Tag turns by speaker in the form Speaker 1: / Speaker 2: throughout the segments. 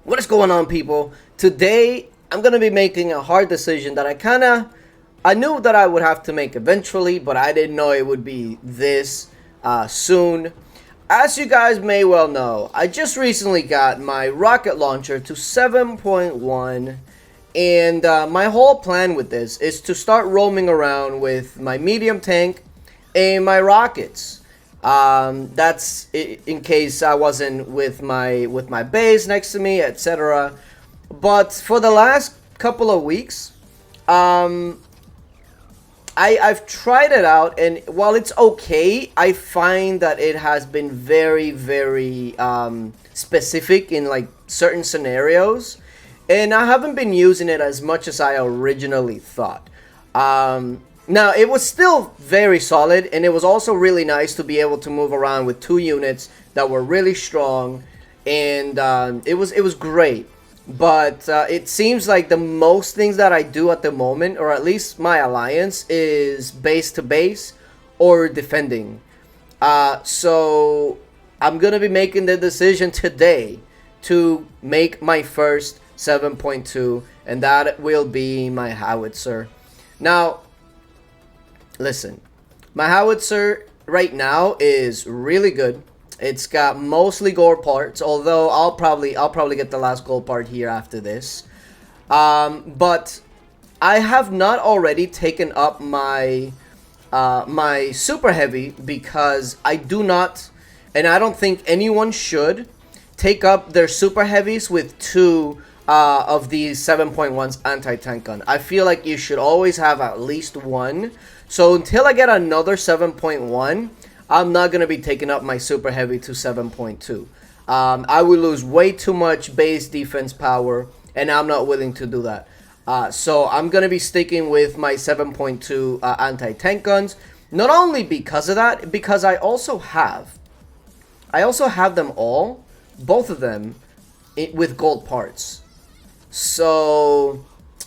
Speaker 1: What is going on, people? Today, I'm going to be making a hard decision that I knew that I would have to make eventually, but I didn't know it would be this soon. As you guys may well know, I just recently got my rocket launcher to 7.1, and my whole plan with this is to start roaming around with my medium tank and my rockets. That's in case I wasn't with my base next to me, etc. But for the last couple of weeks, I've tried it out, and while it's okay, I find that it has been very specific in like certain scenarios, and I haven't been using it as much as I originally thought. Now, it was still very solid, and it was also really nice to be able to move around with two units that were really strong, and it was great. But it seems like the most things that I do at the moment, or at least my alliance, is base to base or defending. So I'm gonna be making the decision today to make my first 7.2, and that will be my howitzer. Now, listen, my howitzer right now is really good. It's got mostly gold parts, although I'll probably get the last gold part here after this. But I have not already taken up my my super heavy, because I do not, and I don't think anyone should take up their super heavies with two of these 7.1's anti-tank gun. I feel like you should always have at least one. So until I get another 7.1, I'm not going to be taking up my super heavy to 7.2. I would lose way too much base defense power, and I'm not willing to do that. So I'm going to be sticking with my 7.2 anti-tank guns. Not only because of that, because I also have them all, both of them, with gold parts. So,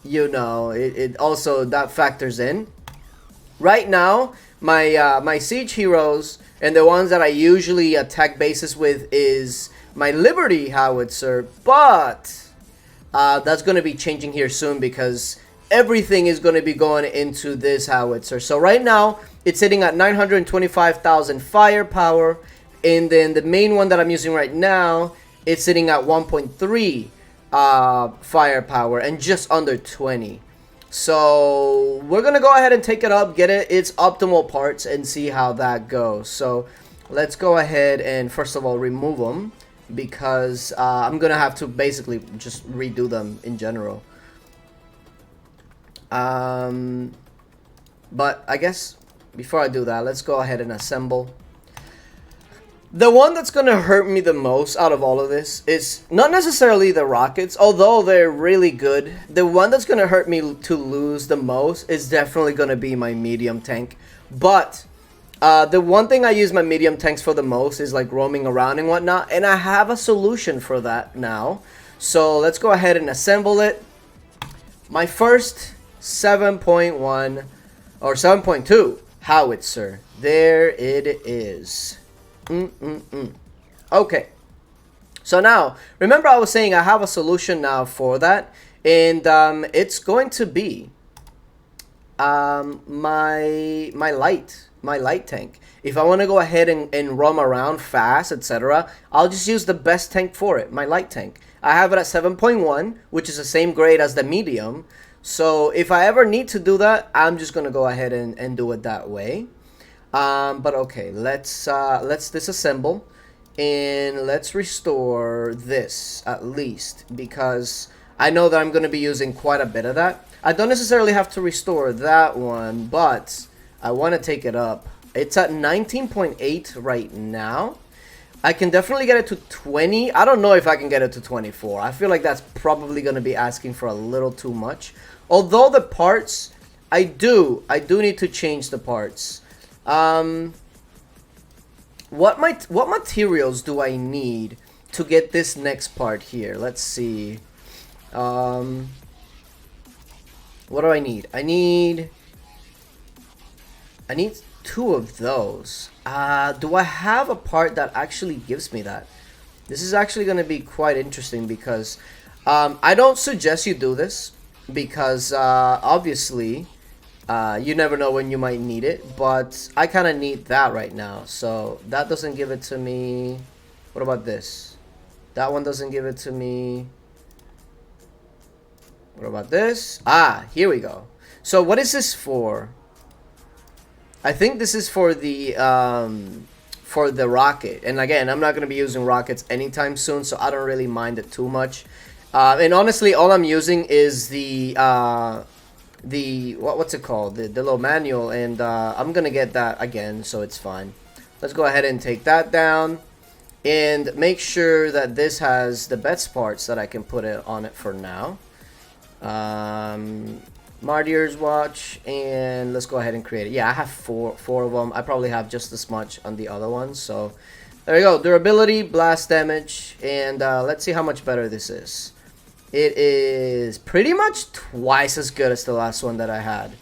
Speaker 1: you know, it also, that factors in. Right now, my siege heroes and the ones that I usually attack bases with is my Liberty howitzer, but that's going to be changing here soon, because everything is going to be going into this howitzer. So right now, it's sitting at 925,000 firepower, and then the main one that I'm using right now, it's sitting at 1.3 firepower and just under 20. So we're gonna go ahead and take it up, get it its optimal parts, and see how that goes. So let's go ahead and first of all remove them, because I'm gonna have to basically just redo them in general. But I guess before I do that, let's go ahead and assemble. The one that's going to hurt me the most out of all of this is not necessarily the rockets, although they're really good. The one that's going to hurt me to lose the most is definitely going to be my medium tank. But the one thing I use my medium tanks for the most is like roaming around and whatnot, and I have a solution for that now. So let's go ahead and assemble it. My first 7.1 or 7.2 howitzer. There it is. Okay, so now remember I was saying I have a solution now for that, and it's going to be my light tank. If I want to go ahead and roam around fast, etc., I'll just use the best tank for it, my light tank. I have it at 7.1, which is the same grade as the medium. So if I ever need to do that, I'm just gonna go ahead and do it that way. But okay, let's disassemble, and let's restore this at least, because I know that I'm going to be using quite a bit of that. I don't necessarily have to restore that one, but I want to take it up. It's at 19.8 right now. I can definitely get it to 20. I don't know if I can get it to 24. I feel like that's probably going to be asking for a little too much. Although the parts, I do need to change the parts. What materials do I need to get this next part here? Let's see. What do I need? I need two of those. Do I have a part that actually gives me that? This is actually going to be quite interesting because I don't suggest you do this because obviously you never know when you might need it, but I kind of need that right now. So that doesn't give it to me. What about this? That one doesn't give it to me. What about this? Ah, here we go. So what is this for? I think this is for the rocket. And again, I'm not going to be using rockets anytime soon, so I don't really mind it too much. And honestly, all I'm using is the what's it called? The little manual, and I'm gonna get that again, so it's fine. Let's go ahead and take that down, and make sure that this has the best parts that I can put it on it for now. Martyr's Watch, and let's go ahead and create it. Yeah, I have four of them. I probably have just as much on the other ones, so there we go. Durability, blast damage, and let's see how much better this is. It is pretty much twice as good as the last one that I had.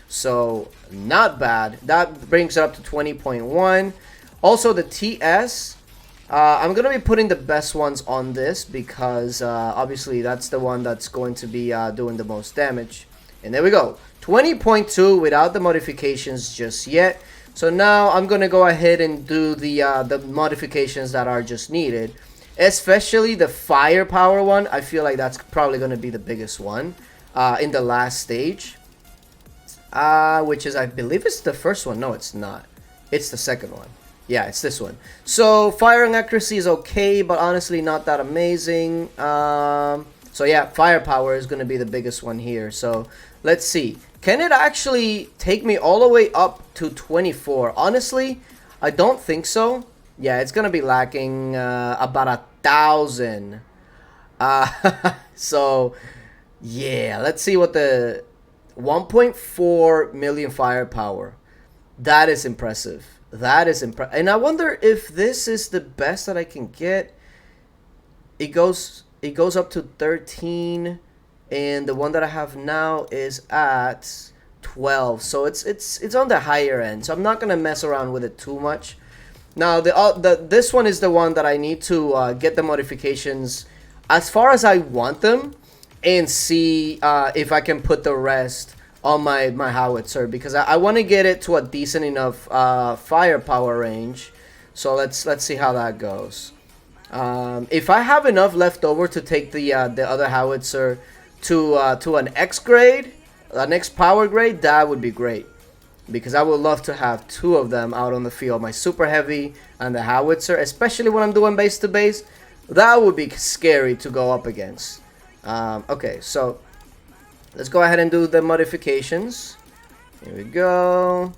Speaker 1: So, not bad. That brings it up to 20.1. Also, the TS, I'm going to be putting the best ones on this because obviously that's the one that's going to be doing the most damage. And there we go. 20.2 without the modifications just yet. So now I'm going to go ahead and do the modifications that are just needed. Especially the firepower one. I feel like that's probably going to be the biggest one in the last stage. Which is, I believe it's the first one. No, it's not. It's the second one. Yeah, it's this one. So, firing accuracy is okay, but honestly not that amazing. So yeah, firepower is going to be the biggest one here. So, let's see. Can it actually take me all the way up to 24? Honestly, I don't think so. Yeah, it's going to be lacking about 1,000. So, yeah, let's see what the 1.4 million firepower. That is impressive. That is impressive. And I wonder if this is the best that I can get. It goes up to 13, and the one that I have now is at 12. So it's on the higher end. So I'm not going to mess around with it too much. Now, this one is the one that I need to get the modifications as far as I want them and see if I can put the rest on my howitzer, because I want to get it to a decent enough firepower range. So let's see how that goes. If I have enough left over to take the other howitzer to an X grade, an X power grade, that would be great. Because I would love to have two of them out on the field, my super heavy and the howitzer, especially when I'm doing base to base. That would be scary to go up against. Okay, so let's go ahead and do the modifications. Here we go.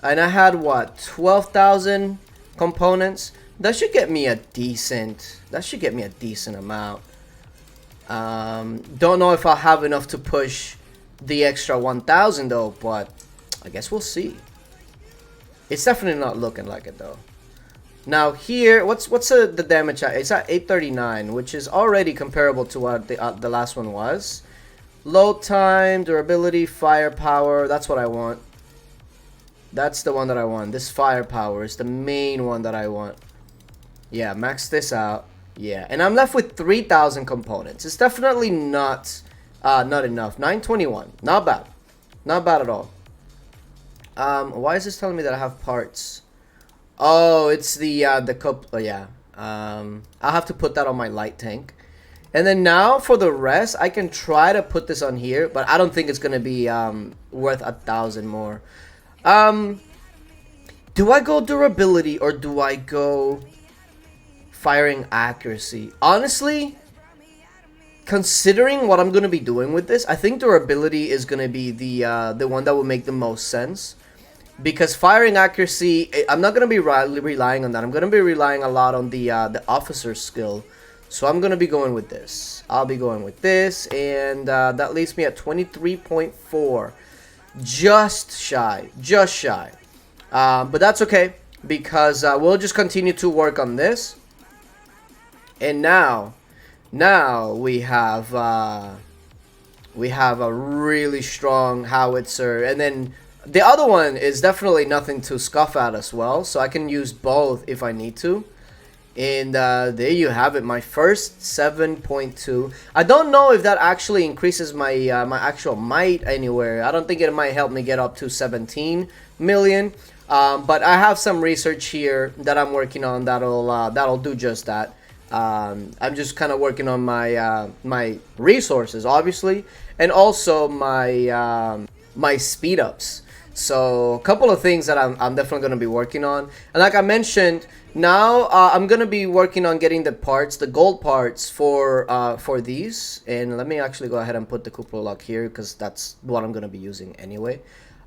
Speaker 1: And I had what, 12,000 components. That should get me a decent. Amount. Don't know if I'll have enough to push the extra 1,000 though, but I guess we'll see. It's definitely not looking like it though. Now here, what's the damage at? It's at 839, which is already comparable to what the last one was. Load time, durability, firepower. That's what I want. That's the one that I want. This firepower is the main one that I want. Yeah, max this out. Yeah, and I'm left with 3,000 components. It's definitely not enough. 921, not bad, not bad at all. Why is this telling me that I have parts? Oh, it's the cup. Oh, yeah. I'll have to put that on my light tank. And then now for the rest, I can try to put this on here, but I don't think it's gonna be worth 1,000 more. Do I go durability or do I go firing accuracy? Honestly, considering what I'm gonna be doing with this, I think durability is gonna be the one that will make the most sense. Because firing accuracy, I'm not going to be relying on that. I'm going to be relying a lot on the officer's skill. So I'm going to be going with this. I'll be going with this. And that leaves me at 23.4. Just shy. Just shy. But that's okay. Because we'll just continue to work on this. And now we have a really strong howitzer. And then the other one is definitely nothing to scoff at as well, so I can use both if I need to. And there you have it, my first 7.2. I don't know if that actually increases my my actual might anywhere. I don't think it might help me get up to 17 million. But I have some research here that I'm working on that'll do just that. I'm just kind of working on my my resources, obviously, and also my my speed ups. So a couple of things that I'm definitely going to be working on. And like I mentioned, now I'm going to be working on getting the parts, the gold parts for these. And let me actually go ahead and put the cupola lock here because that's what I'm going to be using anyway.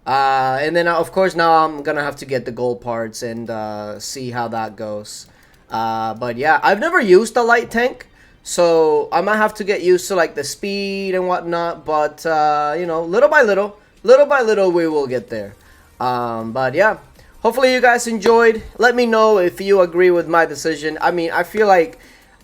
Speaker 1: And then of course now I'm going to have to get the gold parts and see how that goes. But yeah, I've never used a light tank. So I might have to get used to like the speed and whatnot. But you know, little by little we will get there. But yeah, hopefully you guys enjoyed. Let me know if you agree with my decision. I mean, I feel like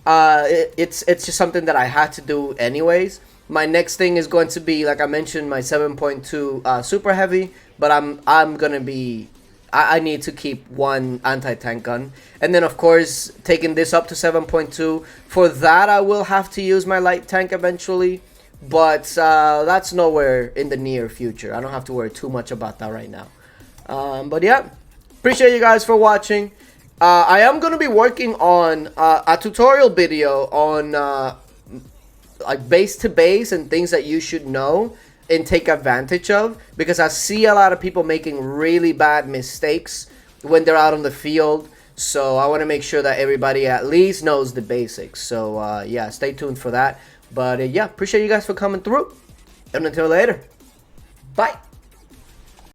Speaker 1: it's just something that I had to do anyways. My next thing is going to be, like I mentioned, my 7.2 super heavy, but I'm gonna be I need to keep one anti-tank gun. And then, of course, taking this up to 7.2. For that, I will have to use my light tank eventually. But that's nowhere in the near future. I don't have to worry too much about that right now. But yeah, appreciate you guys for watching. I am going to be working on a tutorial video on like base to base and things that you should know and take advantage of, because I see a lot of people making really bad mistakes when they're out on the field. So I want to make sure that everybody at least knows the basics. So yeah, stay tuned for that. But yeah, appreciate you guys for coming through. And until later, bye.